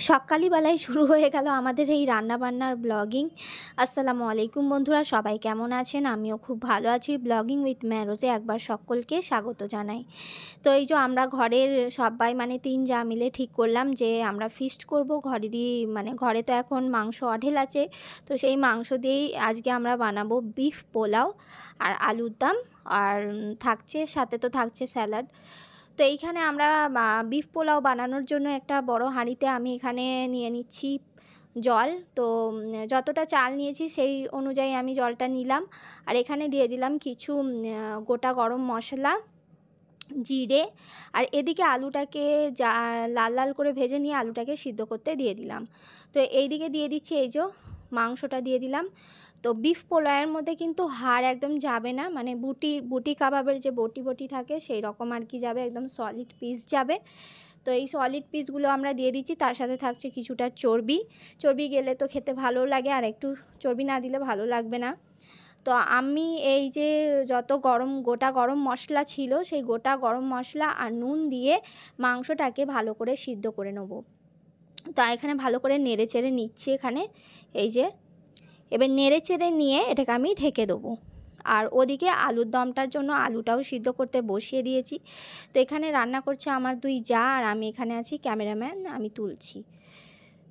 সকালবেলায় শুরু হয়ে গেল আমাদের এই রান্নাবান্নার ব্লগিং। আসসালামু আলাইকুম বন্ধুরা, সবাই কেমন আছেন? আমিও খুব ভালো আছি। ব্লগিং উইথ মেরোজে একবার সকলকে স্বাগত জানাই। তো এই যে আমরা ঘরের সবাই মানে ৩ জা মিলে ঠিক করলাম যে আমরা ফিস্ট করব ঘরেরই, মানে ঘরে তো এখন মাংস অঢেল আছে। তো সেই মাংস দিয়েই আজকে আমরা বানাবো বিফ পোলাও আর আলুর দম। আর থাকছে সাথে তো থাকছে স্যালাড। তো এইখানে আমরা বিফ পোলাও বানানোর জন্য একটা বড় হাঁড়িতে আমি এখানে নিয়ে নিচ্ছি জল। তো যতটা চাল নিয়েছি সেই অনুযায়ী আমি জলটা নিলাম। আর এখানে দিয়ে দিলাম কিছু গোটা গরম মশলা, জিরে। আর এদিকে আলুটাকে যা লাল লাল করে ভেজে নিয়ে আলুটাকে সিদ্ধ করতে দিয়ে দিলাম। তো এইদিকে দিয়ে দিচ্ছি এই যে মাংসটা দিয়ে দিলাম। তো বিফ পোলাওয়ের মধ্যে কিন্তু হাড় একদম যাবে না, মানে বুটি কাবাবের যে বটি থাকে সেই রকম আর কি যাবে, একদম সলিড পিস যাবে। তো এই সলিড পিসগুলো আমরা দিয়ে দিচ্ছি, তার সাথে থাকছে কিছুটা চর্বি গেলে তো খেতে ভালো লাগে, আর একটু চর্বি না দিলে ভালো লাগবে না। তো আমি এই যে যত গোটা গরম মশলা ছিল সেই গোটা গরম মশলা আর নুন দিয়ে মাংসটাকে ভালো করে সিদ্ধ করে নেব। তো এখানে ভালো করে নেড়ে চেড়ে নিচ্ছি এখানে, এই যে এবার নেড়ে চেড়ে নিয়ে এটাকে আমি ঢেকে দেবো। আর ওদিকে আলুর দমটার জন্য আলুটাও সিদ্ধ করতে বসিয়ে দিয়েছি। তো এখানে রান্না করছে আমার 2 জা, আর আমি এখানে আছি ক্যামেরাম্যান, আমি তুলছি।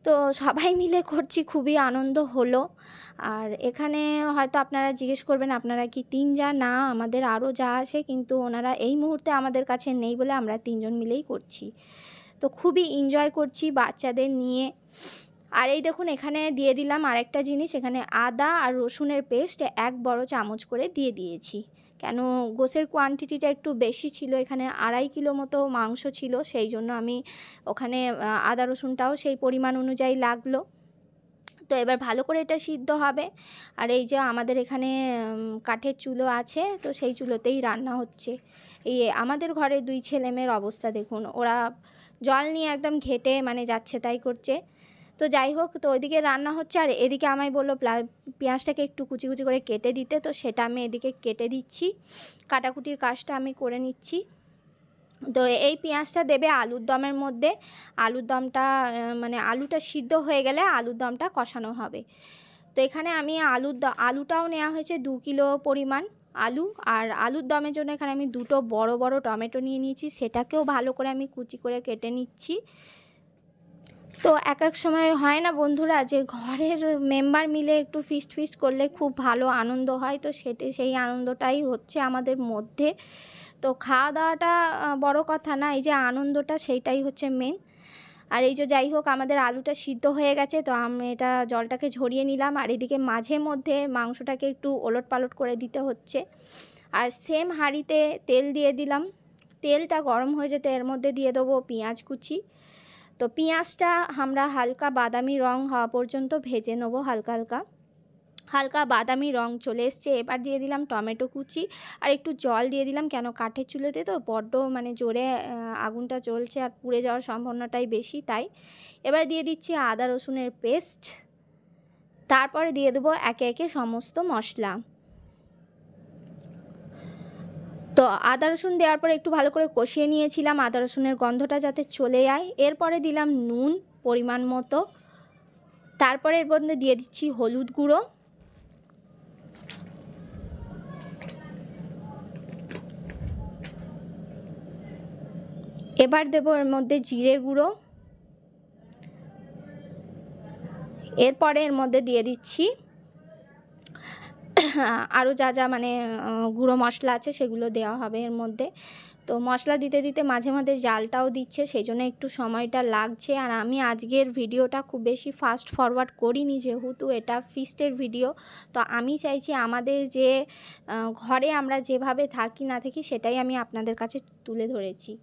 তো সবাই মিলে করছি, খুবই আনন্দ হলো। আর এখানে হয়তো আপনারা জিজ্ঞেস করবেন আপনারা কি 3 জা? না, আমাদের আরও জা আছে, কিন্তু ওনারা এই মুহূর্তে আমাদের কাছে নেই বলে আমরা 3 জন মিলেই করছি। তো খুবই এনজয় করছি বাচ্চাদের নিয়ে। আর এই দেখুন এখানে দিয়ে দিলাম আরেকটা জিনিস, এখানে আদা আর রসুনের পেস্ট 1 বড় চামচ করে দিয়ে দিয়েছি। কেন গোশের কোয়ান্টিটিটা একটু বেশি ছিল, এখানে 2.5 কিলো মতো মাংস ছিল, সেই জন্য আমি ওখানে আদা রসুনটাও সেই পরিমাণ অনুযায়ী লাগলো। তো এবার ভালো করে এটা সিদ্ধ হবে। আর এই যে আমাদের এখানে কাঠের চুলো আছে, তো সেই চুলোতেই রান্না হচ্ছে। এই আমাদের ঘরে 2 ছেলে মেয়ের অবস্থা দেখুন, ওরা জল নিয়ে একদম ঘেটে মানে যাচ্ছে তাই করছে। তো যাই হোক, তো ওইদিকে রান্না হচ্ছে, আর এদিকে আমায় বললো পেঁয়াজটাকে একটু কুচি কুচি করে কেটে দিতে, তো সেটা আমি এদিকে কেটে দিচ্ছি, কাটাকুটির কাজটা আমি করে নিচ্ছি। তো এই পেঁয়াজটা দেবে আলুর দমের মধ্যে। আলুর দমটা মানে আলুটা সিদ্ধ হয়ে গেলে আলুর দমটা কষানো হবে। তো এখানে আমি আলুটাও নেওয়া হয়েছে 2 কিলো পরিমাণ আলু। আর আলুর দমের জন্য এখানে আমি 2টো বড় বড় টমেটো নিয়ে নিয়েছি, সেটাকেও ভালো করে আমি কুচি করে কেটে নিচ্ছি। তো এক সময় হয় না বন্ধুরা যে ঘরের মেম্বার মিলে একটু ফিস্ট করলে খুব ভালো আনন্দ হয়, তো সেই আনন্দটাই হচ্ছে আমাদের মধ্যে। তো খাওয়া দাওয়াটা বড় কথা না, এই যে আনন্দটা সেইটাই হচ্ছে মেন। আর এই যে যাই হোক আমাদের আলুটা সিদ্ধ হয়ে গেছে, তো আমি এটা জলটাকে ঝরিয়ে নিলাম। আর এদিকে মাঝে মধ্যে মাংসটাকে একটু ওলট পালট করে দিতে হচ্ছে। আর সেম হাঁড়িতে তেল দিয়ে দিলাম, তেলটা গরম হয়ে যেতে এর মধ্যে দিয়ে দেবো পেঁয়াজ কুচি। তো পেঁয়াজটা আমরা হালকা বাদামি রং হওয়া পর্যন্ত ভেজে নেবো, হালকা বাদামি রং চলে এসছে। এবার দিয়ে দিলাম টমেটো কুচি, আর একটু জল দিয়ে দিলাম, কেন কাঠের চুলোতে তো বড্ড মানে জোরে আগুনটা জ্বলছে আর পুড়ে যাওয়ার সম্ভাবনাটাই বেশি, তাই। এবার দিয়ে দিচ্ছি আদা রসুনের পেস্ট, তারপরে দিয়ে দেবো একে একে সমস্ত মশলা। তো আদা রসুন দেওয়ার পরে একটু ভালো করে কষিয়ে নিয়েছিলাম আদা রসুনের গন্ধটা যাতে চলে যায়। এরপরে দিলাম নুন পরিমাণ মতো, তারপরে এর মধ্যে দিয়ে দিচ্ছি হলুদ গুঁড়ো, এবার দেবো এর মধ্যে জিরে গুঁড়ো, এরপরে এর মধ্যে দিয়ে দিচ্ছি আরও যা মানে গুঁড়ো মশলা আছে সেগুলো দেওয়া হবে এর মধ্যে। তো মশলা দিতে দিতে মাঝে মাঝে জালটাও দিচ্ছে, সেই জন্য একটু সময়টা লাগছে। আর আমি আজকের ভিডিওটা খুব বেশি ফাস্ট ফরওয়ার্ড করিনি, যেহেতু এটা ফিস্টের ভিডিও। তো আমি চাইছি আমাদের যে ঘরে আমরা যেভাবে থাকি না থাকি সেটাই আমি আপনাদের কাছে তুলে ধরেছি।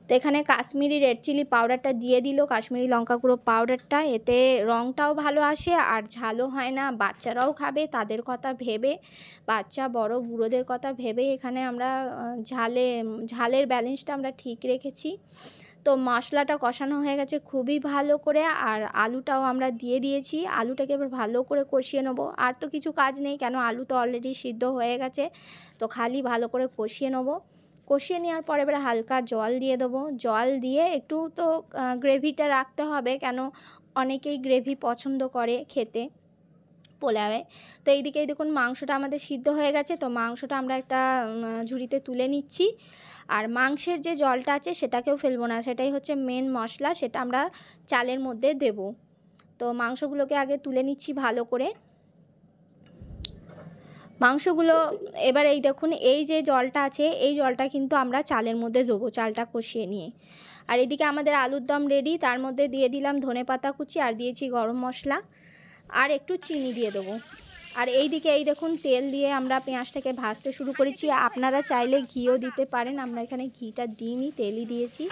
তো এখানে কাশ্মীরি রেড চিলি পাউডারটা দিয়ে দিল, কাশ্মীরি লঙ্কা গুঁড়ো পাউডারটা, এতে রঙটাও ভালো আসে আর ঝালও হয় না, বাচ্চারাও খাবে তাদের কথা ভেবে, বাচ্চা বড় বুড়োদের কথা ভেবেই এখানে আমরা ঝালের ব্যালেন্সটা আমরা ঠিক রেখেছি। তো মশলাটা কষানো হয়ে গেছে খুবই ভালো করে, আর আলুটাও আমরা দিয়ে দিয়েছি। আলুটাকে এবার ভালো করে কষিয়ে নেবো, আর তো কিছু কাজ নেই, কেন আলু তো অলরেডি সিদ্ধ হয়ে গেছে, তো খালি ভালো করে কষিয়ে নেবো। কষিয়ে নেওয়ার পর এবারে হালকা জল দিয়ে দেবো। জল দিয়ে একটু তো গ্রেভিটা রাখতে হবে, কেন অনেকেই গ্রেভি পছন্দ করে খেতে পোলাওয়ে। তো এইদিকেই দেখুন মাংসটা আমাদের সিদ্ধ হয়ে গেছে। তো মাংসটা আমরা একটা ঝুড়িতে তুলে নিচ্ছি। আর মাংসের যে জলটা আছে সেটাকেও ফেলবো না, সেটাই হচ্ছে মেন মশলা, সেটা আমরা চালের মধ্যে দেব। তো মাংসগুলোকে আগে তুলে নিচ্ছি ভালো করে। মাংসগুলো এবার এই দেখুন এই যে জলটা আছে এই জলটা কিন্তু আমরা চালের মধ্যে দেবো, চালটা কষিয়ে নিয়ে। আর এদিকে আমাদের আলুর দম রেডি, তার মধ্যে দিয়ে দিলাম ধনেপাতা কুচি আর দিয়েছি গরম মশলা আর একটু চিনি দিয়ে দেবো। আর এই দিকে এই দেখুন তেল দিয়ে আমরা পেঁয়াজটাকে ভাজতে শুরু করেছি। আপনারা চাইলে ঘিও দিতে পারেন, আমরা এখানে ঘিটা দিইনি, তেলই দিয়েছি।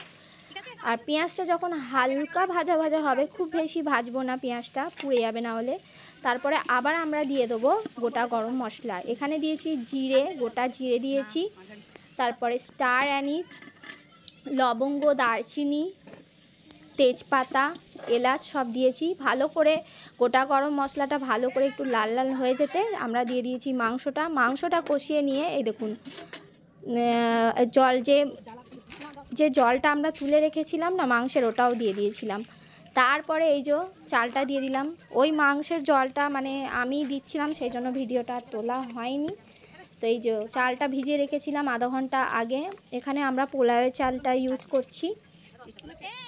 আর পেঁয়াজটা যখন হালকা ভাজা ভাজা হবে, খুব বেশি ভাজবো না, পেঁয়াজটা পুড়ে যাবে না হলে, তারপরে আবার আমরা দিয়ে দেবো গোটা গরম মশলা। এখানে দিয়েছি জিরে, গোটা জিরে দিয়েছি, তারপরে স্টার অ্যানিস, লবঙ্গ, দারচিনি, তেজপাতা, এলাচ সব দিয়েছি। ভালো করে গোটা গরম মশলাটা ভালো করে একটু লাল লাল হয়ে যেতে আমরা দিয়ে দিয়েছি মাংসটা কষিয়ে নিয়ে এই দেখুন জল যে জলটা আমরা তুলে রেখেছিলাম না মাংসের, ওটাও দিয়ে দিয়েছিলাম। তারপরে এই যে চালটা দিয়ে দিলাম। ওই মাংসের জলটা মানে আমি দিচ্ছিলাম, সেই জন্য ভিডিওটা তোলা হয়নি। তো এই যে চালটা ভিজিয়ে রেখেছিলাম আধা ঘন্টা আগে। এখানে আমরা পোলাওয়ের চালটা ইউজ করছি,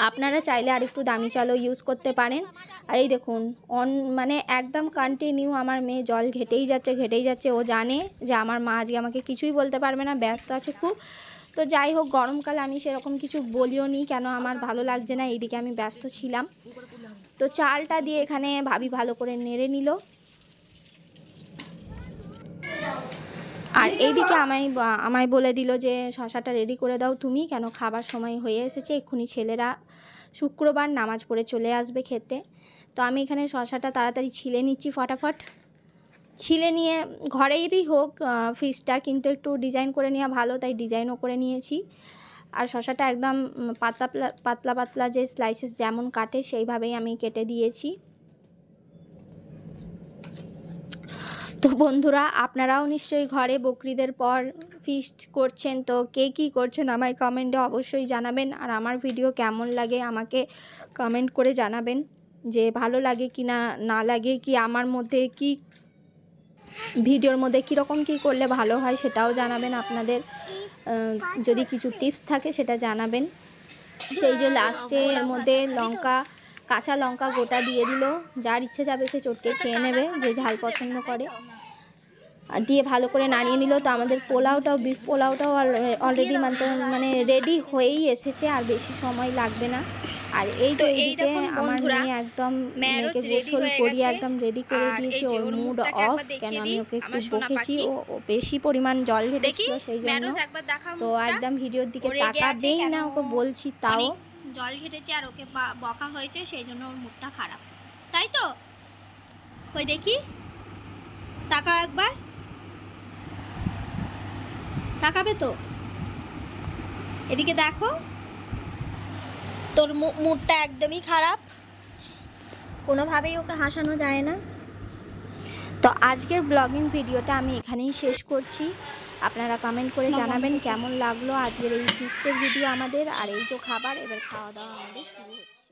আপনারা চাইলে আর একটু দামি চালও ইউজ করতে পারেন। আর এই দেখুন মানে একদম কন্টিনিউ আমার মেয়ে জল ঘেটেই যাচ্ছে। ও জানে যে আমার মা আজকে আমাকে কিছুই বলতে পারবে না, ব্যস্ত আছে খুব। তো যাই হোক, গরমকালে আমি সেরকম কিছু বলিও নি, কেন আমার ভালো লাগছে না, এইদিকে আমি ব্যস্ত ছিলাম। তো চালটা দিয়ে এখানে ভাবি ভালো করে নেড়ে নিল। আর এইদিকে আমায় বলে দিল যে শশাটা রেডি করে দাও তুমি, কেন খাবার সময় হয়ে এসেছে, এক্ষুনি ছেলেরা শুক্রবার নামাজ পড়ে চলে আসবে খেতে। তো আমি এখানে শশাটা তাড়াতাড়ি ছিলে নিচ্ছি, ফটাফট ছিলে নিয়ে, ঘরেরই হোক ফিশটা, কিন্তু একটু ডিজাইন করে নেওয়া ভালো, তাই ডিজাইনও করে নিয়েছি। আর শশাটা একদম পাতলা পাতলা যে স্লাইসেস যেমন কাটে সেইভাবেই আমি কেটে দিয়েছি। তো বন্ধুরা, আপনারাও নিশ্চয়ই ঘরে বকরিদের পর ফিস্ট করছেন, তো কে কী করছেন আমায় কমেন্টে অবশ্যই জানাবেন। আর আমার ভিডিও কেমন লাগে আমাকে কমেন্ট করে জানাবেন, যে ভালো লাগে কি না লাগে, কি আমার মধ্যে কি ভিডিওর মধ্যে কীরকম কী করলে ভালো হয় সেটাও জানাবেন। আপনাদের যদি কিছু টিপস থাকে সেটা জানাবেন। তো এই যে লাস্টে এর মধ্যে কাঁচা লঙ্কা গোটা দিয়ে দিল, যার ইচ্ছে যাবে সে চটকে খেয়ে নেবে, যে ঝাল পছন্দ করে। আর দিয়ে ভালো করে নাড়িয়ে নিল। তো আমাদের বিফ পোলাওটাও অলরেডি মানে রেডি হয়েই এসেছে, আর বেশি সময় লাগবে না। আর এই যে এইদিকে আমার মেয়ে একদম মেয়েকে গোসল করিয়ে একদম রেডি করে দিয়েছে, ওর মুড অফ, কেন আমি ওকে খুব বকেছি, ও বেশি পরিমাণ জল ঘেটেছিল সেই জন্য। তো একদম ভিডিওর দিকে তাকাবেই না, ওকে বলছি তাও জল ঘেটেছে আর ওকে বকা হয়েছে, সেই জন্য ওর মুডটা খারাপ, তাই তো? ওই দেখি তাকাও একবার, তাকাবে তো, এদিকে দেখো, তোর মুডটা একদমই খারাপ, কোনোভাবেই ওকে হাসানো যায় না। তো আজকের ব্লগিং ভিডিওটা আমি এখানেই শেষ করছি। আপনারা কমেন্ট করে জানাবেন কেমন লাগলো আজকের এই ফিস্টের ভিডিও আমাদের। আর এই যে খাবার, এবার খাওয়া দাওয়া আমাদের শুরু হচ্ছে।